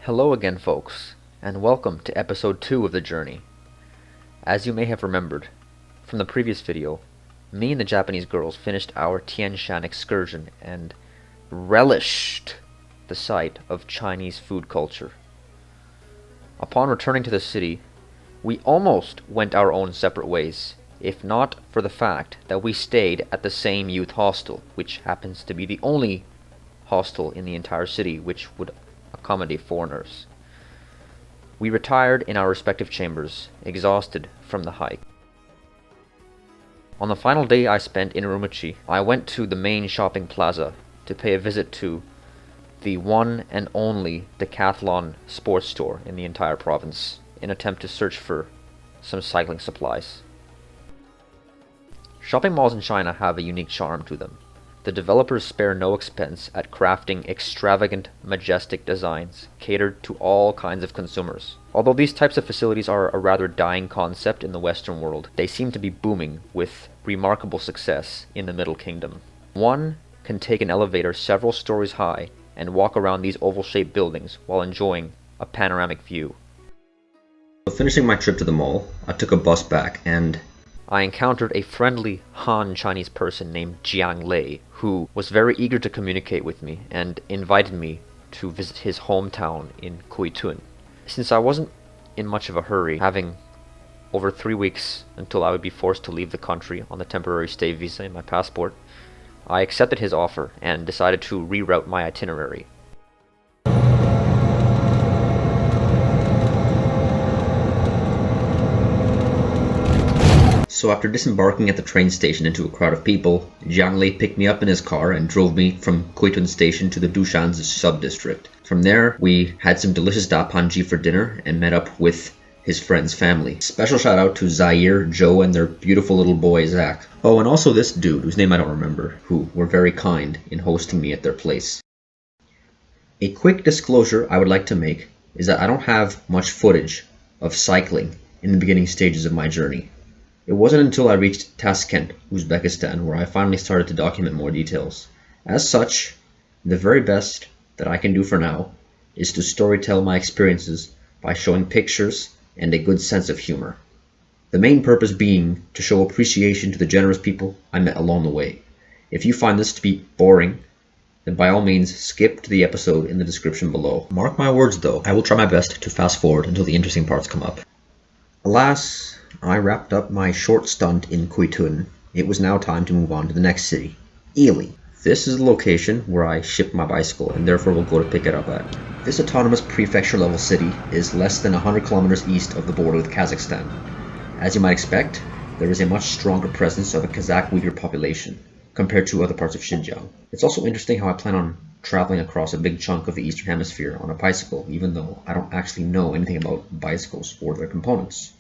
Hello again, folks, and welcome to episode 2 of the journey. As you may have remembered from the previous video, me and the Japanese girls finished our Tian Shan excursion and relished the sight of Chinese food culture. Upon returning to the city, we almost went our own separate ways, if not for the fact that we stayed at the same youth hostel, which happens to be the only hostel in the entire city which would accommodate foreigners. We retired in our respective chambers, exhausted from the hike. On the final day I spent in Urumqi, I went to the main shopping plaza to pay a visit to the one and only decathlon sports store in the entire province, in an attempt to search for some cycling supplies. Shopping malls in China have a unique charm to them. The developers spare no expense at crafting extravagant, majestic designs catered to all kinds of consumers. Although these types of facilities are a rather dying concept in the Western world, they seem to be booming with remarkable success in the Middle Kingdom. One can take an elevator several stories high and walk around these oval-shaped buildings while enjoying a panoramic view. Finishing my trip to the mall, I took a bus back and I encountered a friendly Han Chinese person named Jiang Lei, who was very eager to communicate with me and invited me to visit his hometown in Kuytun. Since I wasn't in much of a hurry, having over 3 weeks until I would be forced to leave the country on the temporary stay visa in my passport, I accepted his offer and decided to reroute my itinerary. So after disembarking at the train station into a crowd of people, Jiang Lei picked me up in his car and drove me from Kuytun station to the Dushan's sub-district. From there, we had some delicious dapanji for dinner and met up with his friend's family. Special shout out to Zaire, Joe, and their beautiful little boy, Zach. Oh, and also this dude, whose name I don't remember, who were very kind in hosting me at their place. A quick disclosure I would like to make is that I don't have much footage of cycling in the beginning stages of my journey. It wasn't until I reached Tashkent, Uzbekistan, where I finally started to document more details. As such, the very best that I can do for now is to storytell my experiences by showing pictures and a good sense of humor. The main purpose being to show appreciation to the generous people I met along the way. If you find this to be boring, then by all means skip to the episode in the description below. Mark my words though, I will try my best to fast forward until the interesting parts come up. Alas, I wrapped up my short stunt in Kuytun. It was now time to move on to the next city, Yili. This is the location where I shipped my bicycle and therefore will go to pick it up at. This autonomous prefecture-level city is less than 100 kilometers east of the border with Kazakhstan. As you might expect, there is a much stronger presence of a Kazakh Uyghur population compared to other parts of Xinjiang. It's also interesting how I plan on traveling across a big chunk of the Eastern Hemisphere on a bicycle, even though I don't actually know anything about bicycles or their components.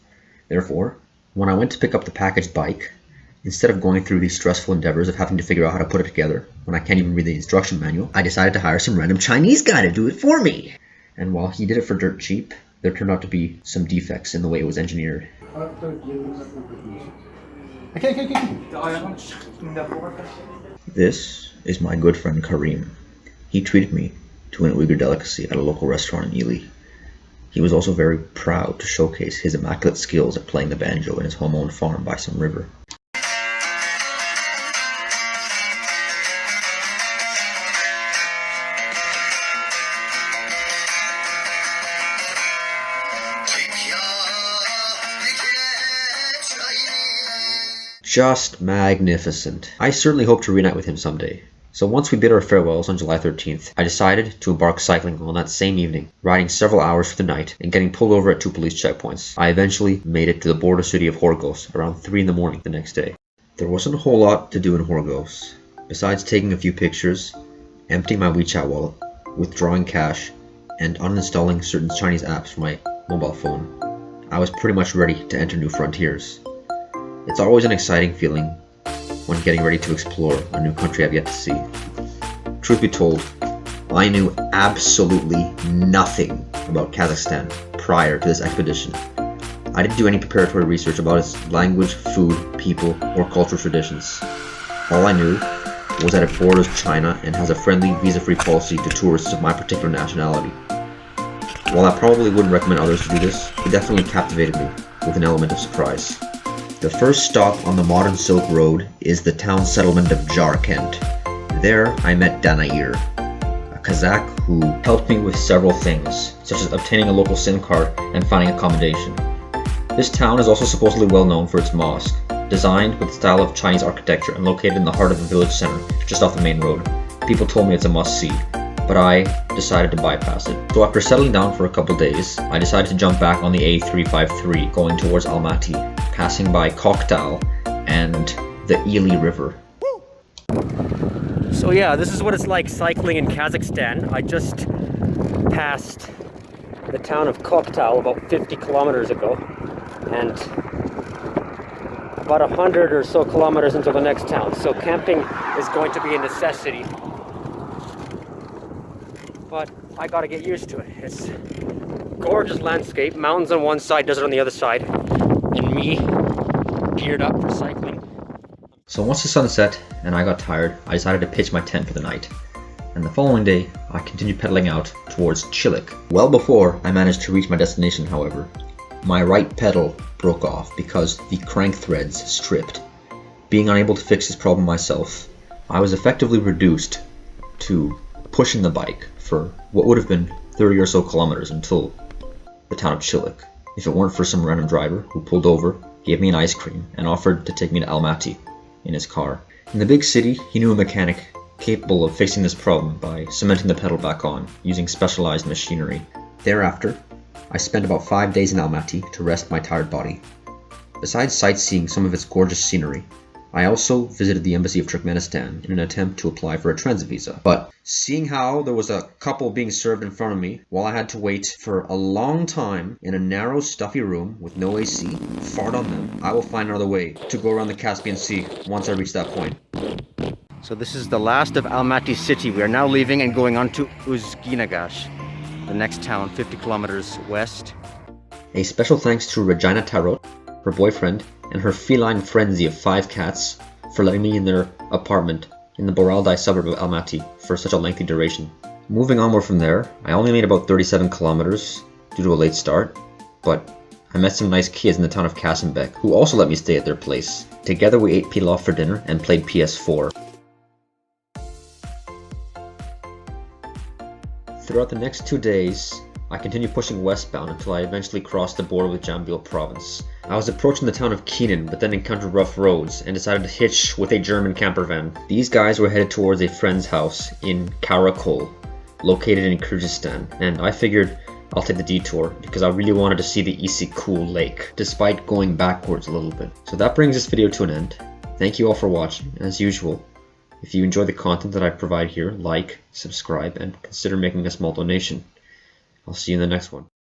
Therefore, when I went to pick up the packaged bike, instead of going through these stressful endeavors of having to figure out how to put it together when I can't even read the instruction manual, I decided to hire some random Chinese guy to do it for me. And while he did it for dirt cheap, there turned out to be some defects in the way it was engineered. This is my good friend Karim. He treated me to an Uyghur delicacy at a local restaurant in Yili. He was also very proud to showcase his immaculate skills at playing the banjo in his home-owned farm by some river. Just magnificent. I certainly hope to reunite with him someday. So once we bid our farewells on July 13th, I decided to embark cycling on that same evening, riding several hours for the night and getting pulled over at 2 police checkpoints. I eventually made it to the border city of Horgos around 3 in the morning the next day. There wasn't a whole lot to do in Horgos, besides taking a few pictures, emptying my WeChat wallet, withdrawing cash, and uninstalling certain Chinese apps from my mobile phone. I was pretty much ready to enter new frontiers. It's always an exciting feeling when getting ready to explore a new country I've yet to see. Truth be told, I knew absolutely nothing about Kazakhstan prior to this expedition. I didn't do any preparatory research about its language, food, people, or cultural traditions. All I knew was that it borders China and has a friendly, visa-free policy to tourists of my particular nationality. While I probably wouldn't recommend others to do this, it definitely captivated me with an element of surprise. The first stop on the modern Silk Road is the town settlement of Jarkent. There I met Danair, a Kazakh who helped me with several things, such as obtaining a local SIM card and finding accommodation. This town is also supposedly well known for its mosque, designed with the style of Chinese architecture and located in the heart of the village center, just off the main road. People told me it's a must-see, but I decided to bypass it. So after settling down for a couple days, I decided to jump back on the A353 going towards Almaty, passing by Koktal and the Yili River. So yeah, this is what it's like cycling in Kazakhstan. I just passed the town of Koktal about 50 kilometers ago, and about 100 or so kilometers into the next town. So camping is going to be a necessity, but I gotta get used to it. It's gorgeous landscape, mountains on one side, desert on the other side, and me geared up for cycling. So once the sun set and I got tired, I decided to pitch my tent for the night. And the following day, I continued pedaling out towards Chilik. Well before I managed to reach my destination, however, my right pedal broke off because the crank threads stripped. Being unable to fix this problem myself, I was effectively reduced to pushing the bike for what would have been 30 or so kilometers until the town of Chilik, if it weren't for some random driver who pulled over, gave me an ice cream, and offered to take me to Almaty in his car. In the big city, he knew a mechanic capable of fixing this problem by cementing the pedal back on using specialized machinery. Thereafter, I spent about 5 days in Almaty to rest my tired body. Besides sightseeing some of its gorgeous scenery, I also visited the embassy of Turkmenistan in an attempt to apply for a transit visa. But seeing how there was a couple being served in front of me while I had to wait for a long time in a narrow, stuffy room with no AC, fart on them, I will find another way to go around the Caspian Sea once I reach that point. So this is the last of Almaty city. We are now leaving and going on to Uzginagash, the next town 50 kilometers west. A special thanks to Regina Tarot, her boyfriend, and her feline frenzy of 5 cats for letting me in their apartment in the Boralday suburb of Almaty for such a lengthy duration. Moving onward from there, I only made about 37 kilometers due to a late start, but I met some nice kids in the town of Kasembek who also let me stay at their place. Together we ate pilaf for dinner and played PS4. Throughout the next 2 days, I continued pushing westbound until I eventually crossed the border with Jambil province. I was approaching the town of Kuytun, but then encountered rough roads and decided to hitch with a German camper van. These guys were headed towards a friend's house in Karakol, located in Kyrgyzstan, and I figured I'll take the detour because I really wanted to see the Isikul lake, despite going backwards a little bit. So that brings this video to an end. Thank you all for watching. As usual, if you enjoy the content that I provide here, like, subscribe, and consider making a small donation. I'll see you in the next one.